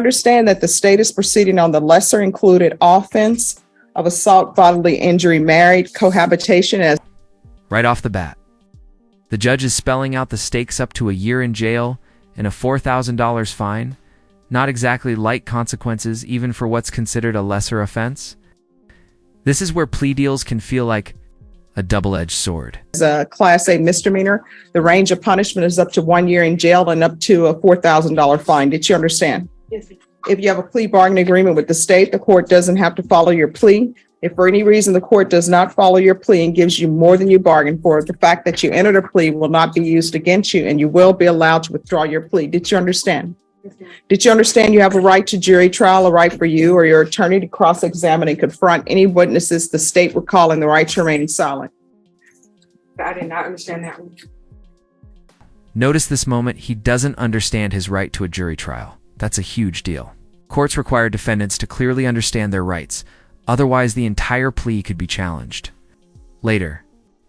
understand that the state is proceeding on the lesser included offense of assault bodily injury married cohabitation as Right off the bat, the judge is spelling out the stakes up to a year in jail and a $4,000 fine. Not exactly light consequences even for what's considered a lesser offense. This is where plea deals can feel like a double-edged sword. As a Class A misdemeanor, the range of punishment is up to 1 year in jail and up to a $4,000 fine. Did you understand? Yes. If you have a plea bargaining agreement with the state, the court doesn't have to follow your plea. If for any reason the court does not follow your plea and gives you more than you bargained for, the fact that you entered a plea will not be used against you and you will be allowed to withdraw your plea. Did you understand? Did you understand you have a right to jury trial, a right for you or your attorney to cross-examine and confront any witnesses the state would call in the right to remain silent? I did not understand that one. Notice this moment, he doesn't understand his right to a jury trial. That's a huge deal. Courts require defendants to clearly understand their rights, otherwise the entire plea could be challenged. Later,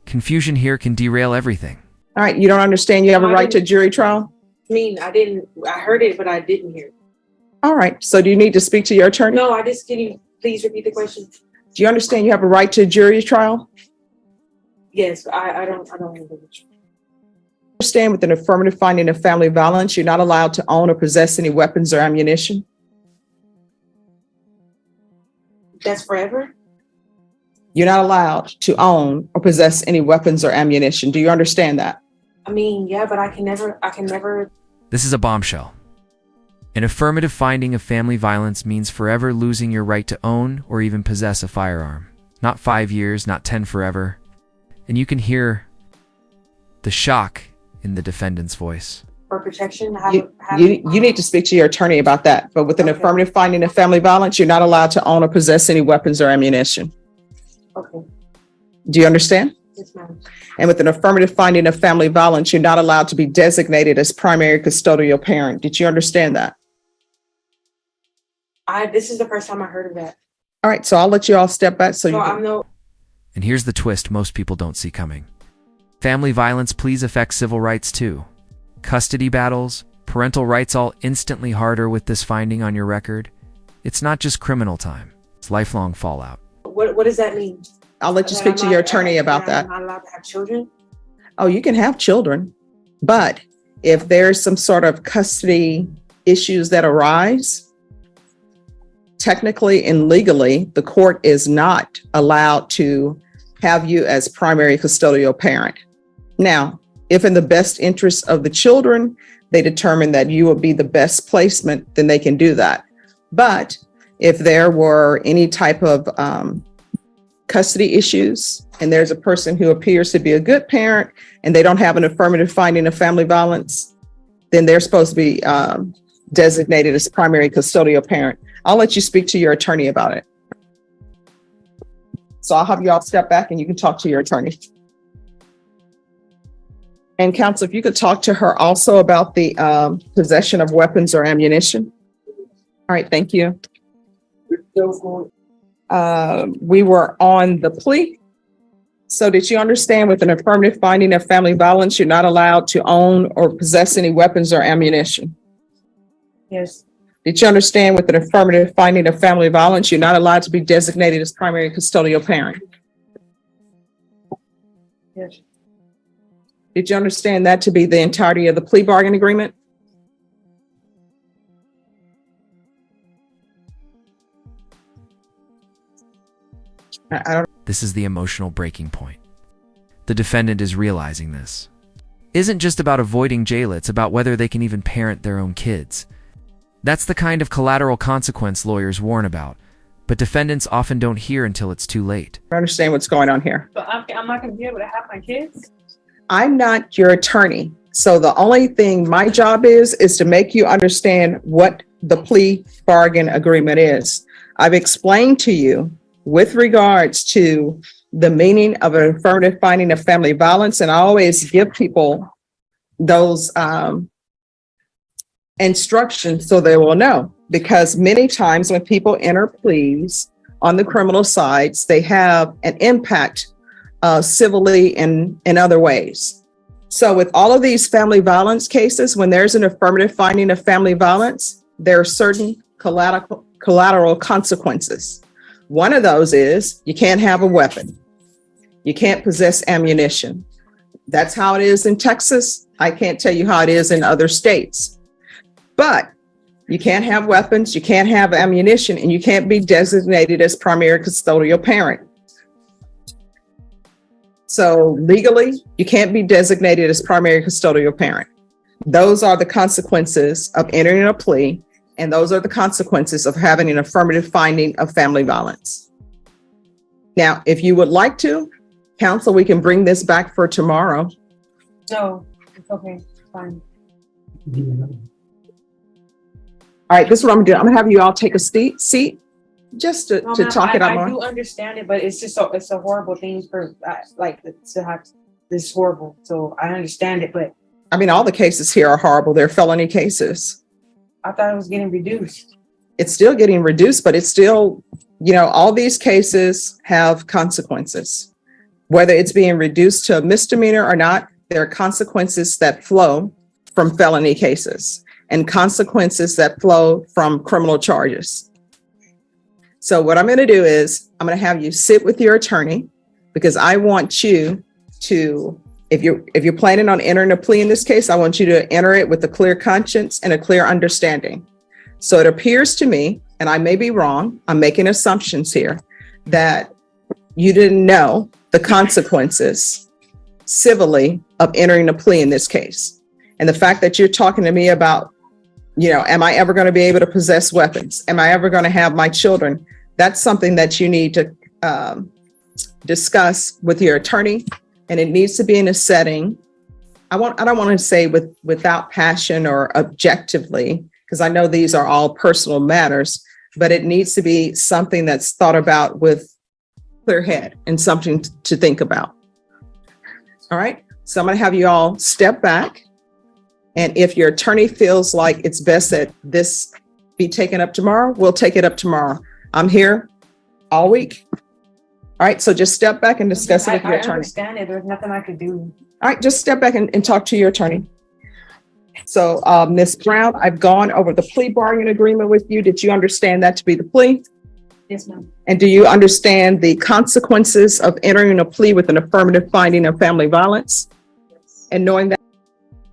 confusion here can derail everything. All right, you don't understand you have a right to jury trial? I heard it, but I didn't hear it. All right, so do you need to speak to your attorney? No, can you please repeat the question? Do you understand you have a right to a jury trial? Yes, I don't Understand with an affirmative finding of family violence, you're not allowed to own or possess any weapons or ammunition? That's forever? You're not allowed to own or possess any weapons or ammunition. Do you understand that? I mean, yeah, but I can never. This is a bombshell. An affirmative finding of family violence means forever losing your right to own or even possess a firearm. Not 5 years, not 10 forever. And you can hear the shock in the defendant's voice. For protection? You need to speak to your attorney about that. But with an affirmative finding of family violence, you're not allowed to own or possess any weapons or ammunition. Okay. Do you understand? Yes, ma'am. And with an affirmative finding of family violence, you're not allowed to be designated as primary custodial parent. Did you understand that? This is the first time I heard of that. All right, so I'll let you all step back. And here's the twist most people don't see coming. Family violence pleas affect civil rights too. Custody battles, parental rights all instantly harder with this finding on your record. It's not just criminal time, it's lifelong fallout. What does that mean? I'll let you speak to your attorney about that. I'm not allowed to have children? Oh, you can have children, but if there's some sort of custody issues that arise, technically and legally, the court is not allowed to have you as primary custodial parent. Now, if in the best interest of the children, they determine that you will be the best placement, then they can do that. But if there were any type of custody issues and there's a person who appears to be a good parent and they don't have an affirmative finding of family violence, then they're supposed to be designated as primary custodial parent. I'll let you speak to your attorney about it. So I'll have you all step back and you can talk to your attorney. And counsel, if you could talk to her also about the possession of weapons or ammunition. All right, thank you. We were on the plea. So did you understand with an affirmative finding of family violence, you're not allowed to own or possess any weapons or ammunition? Yes. Did you understand with an affirmative finding of family violence, you're not allowed to be designated as primary custodial parent? Yes. Did you understand that to be the entirety of the plea bargain agreement? I don't. This is the emotional breaking point. The defendant is realizing this. Isn't just about avoiding jail, it's about whether they can even parent their own kids. That's the kind of collateral consequence lawyers warn about, but defendants often don't hear until it's too late. I understand what's going on here. But I'm not going to be able to have my kids? I'm not your attorney. So the only thing my job is to make you understand what the plea bargain agreement is. I've explained to you with regards to the meaning of an affirmative finding of family violence, and I always give people those instructions so they will know, because many times when people enter pleas on the criminal sides, they have an impact civilly and in other ways. So with all of these family violence cases, when there's an affirmative finding of family violence, there are certain collateral consequences. One of those is you can't have a weapon. You can't possess ammunition. That's how it is in Texas. I can't tell you how it is in other states. But you can't have weapons, you can't have ammunition, and you can't be designated as primary custodial parent. So legally, you can't be designated as primary custodial parent. Those are the consequences of entering a plea, and those are the consequences of having an affirmative finding of family violence. Now, if you would like to, counsel, we can bring this back for tomorrow. No, it's okay. It's fine. All right, this is what I'm gonna do. I'm gonna have you all take a seat just to No, talk ma'am, it out I more. do understand it, but it's just it's a horrible thing for like to have this horrible. So I understand it, but I mean, all the cases here are horrible. They're felony cases. I thought it was getting reduced. It's still getting reduced, but it's still, all these cases have consequences. Whether it's being reduced to a misdemeanor or not, there are consequences that flow from felony cases and consequences that flow from criminal charges. So what I'm going to do is I'm going to have you sit with your attorney, because I want you to, if you're planning on entering a plea in this case, I want you to enter it with a clear conscience and a clear understanding. So it appears to me, and I may be wrong, I'm making assumptions here, that you didn't know the consequences civilly of entering a plea in this case. And the fact that you're talking to me about, am I ever going to be able to possess weapons? Am I ever going to have my children? That's something that you need to discuss with your attorney, and it needs to be in a setting. I don't want to say without passion or objectively, because I know these are all personal matters, but it needs to be something that's thought about with clear head and something to think about. All right. So I'm going to have you all step back. And if your attorney feels like it's best that this be taken up tomorrow, we'll take it up tomorrow. I'm here all week. All right. So just step back and discuss it with your I attorney. understand it. There's nothing I could do. All right. Just step back and talk to your attorney. So Ms. Brown, I've gone over the plea bargaining agreement with you. Did you understand that to be the plea? Yes, ma'am. And do you understand the consequences of entering a plea with an affirmative finding of family violence? Yes. And knowing that?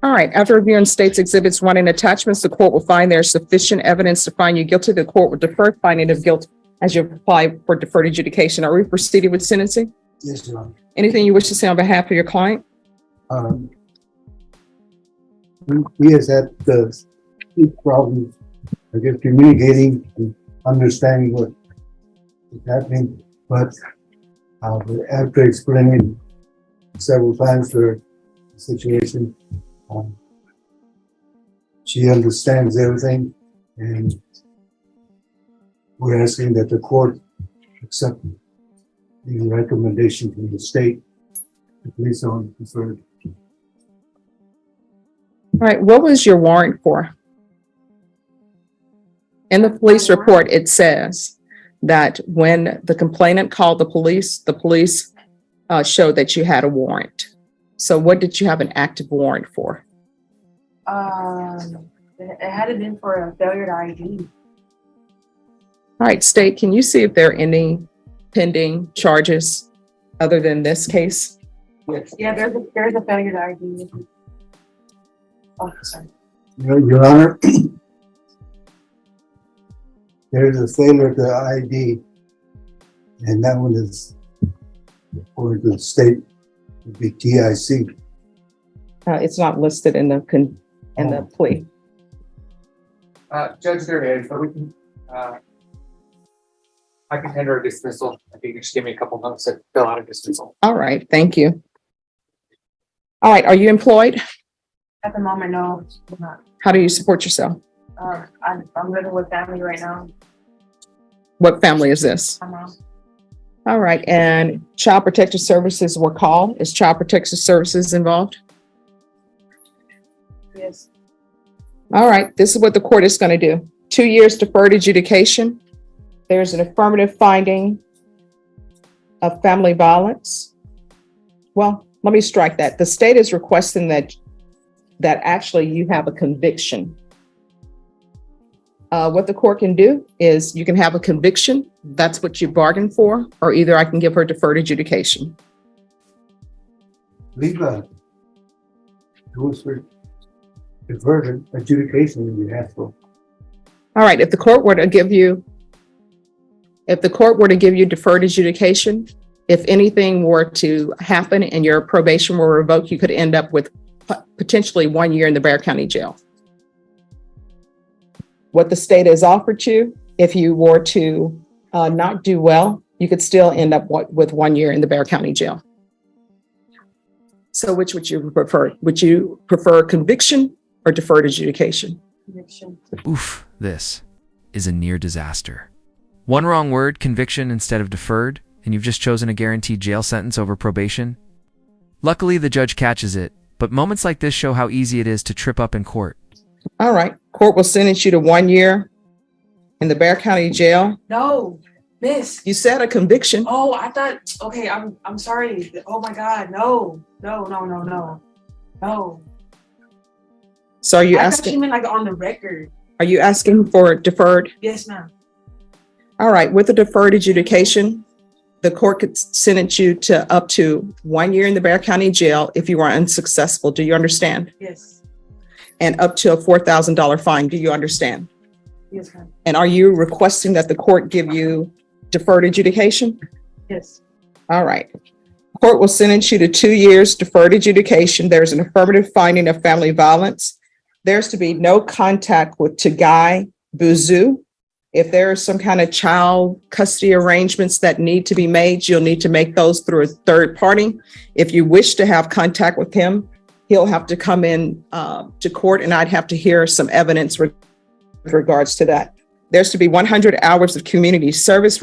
All right. After reviewing states exhibits 1 and attachments, the court will find there's sufficient evidence to find you guilty. The court will defer finding of guilt as you apply for deferred adjudication. Are we proceeding with sentencing? Yes, Your Honor. Anything you wish to say on behalf of your client? We has had the problems, I guess, communicating and understanding what is happening, but after explaining several times her situation, she understands everything, and we're asking that the court accept the recommendation from the state to place on deferred. All right. What was your warrant for? In the police report, it says that when the complainant called the police showed that you had a warrant. So what did you have an active warrant for? It had been for a failure to ID. All right, State, can you see if there are any pending charges other than this case? Yes. Yeah, there's a failure to ID. Oh, sorry. Your Honor, there's a failure to ID, and that one is, according to the state, would be TIC. It's not listed in the plea. Judge, there is, but we can, I can enter a dismissal. I think you just give me a couple notes to fill out a dismissal. All right, thank you. All right, are you employed? At the moment, no, I'm not. How do you support yourself? I'm living with family right now. What family is this? My mom. All right, and Child Protective Services were called. Is Child Protective Services involved? Yes. All right, this is what the court is going to do. 2 years deferred adjudication. There's an affirmative finding of family violence. Well, let me strike that. The state is requesting that actually you have a conviction What the court can do is you can have a conviction. That's what you bargained for, or either I can give her deferred adjudication. Leave those for deferred adjudication in your ask for. All right, if the court were to give you deferred adjudication, if anything were to happen and your probation were revoked, you could end up with potentially 1 year in the Bexar County Jail. What the state has offered you, if you were to not do well, you could still end up with 1 year in the Bexar County Jail. So which would you prefer? Would you prefer conviction or deferred adjudication? Conviction. Oof, this is a near disaster. One wrong word, conviction instead of deferred, and you've just chosen a guaranteed jail sentence over probation. Luckily, the judge catches it, but moments like this show how easy it is to trip up in court. All right, court will sentence you to 1 year in the Bexar County Jail. No, miss. You said a conviction. Oh, I thought, okay, I'm sorry. Oh my God, no. So are you I thought asking? you meant like on the record. Are you asking for deferred? Yes, ma'am. All right, with the deferred adjudication, the court could sentence you to up to 1 year in the Bexar County Jail if you are unsuccessful. Do you understand? Yes. And up to a $4,000 fine. Do you understand? Yes, ma'am. And are you requesting that the court give you deferred adjudication? Yes. All right. Court will sentence you to 2 years deferred adjudication. There's an affirmative finding of family violence. There's to be no contact with Tagai Buzu. If there are some kind of child custody arrangements that need to be made, you'll need to make those through a third party. If you wish to have contact with him, he'll have to come in to court, and I'd have to hear some evidence with regards to that. There's to be 100 hours of community service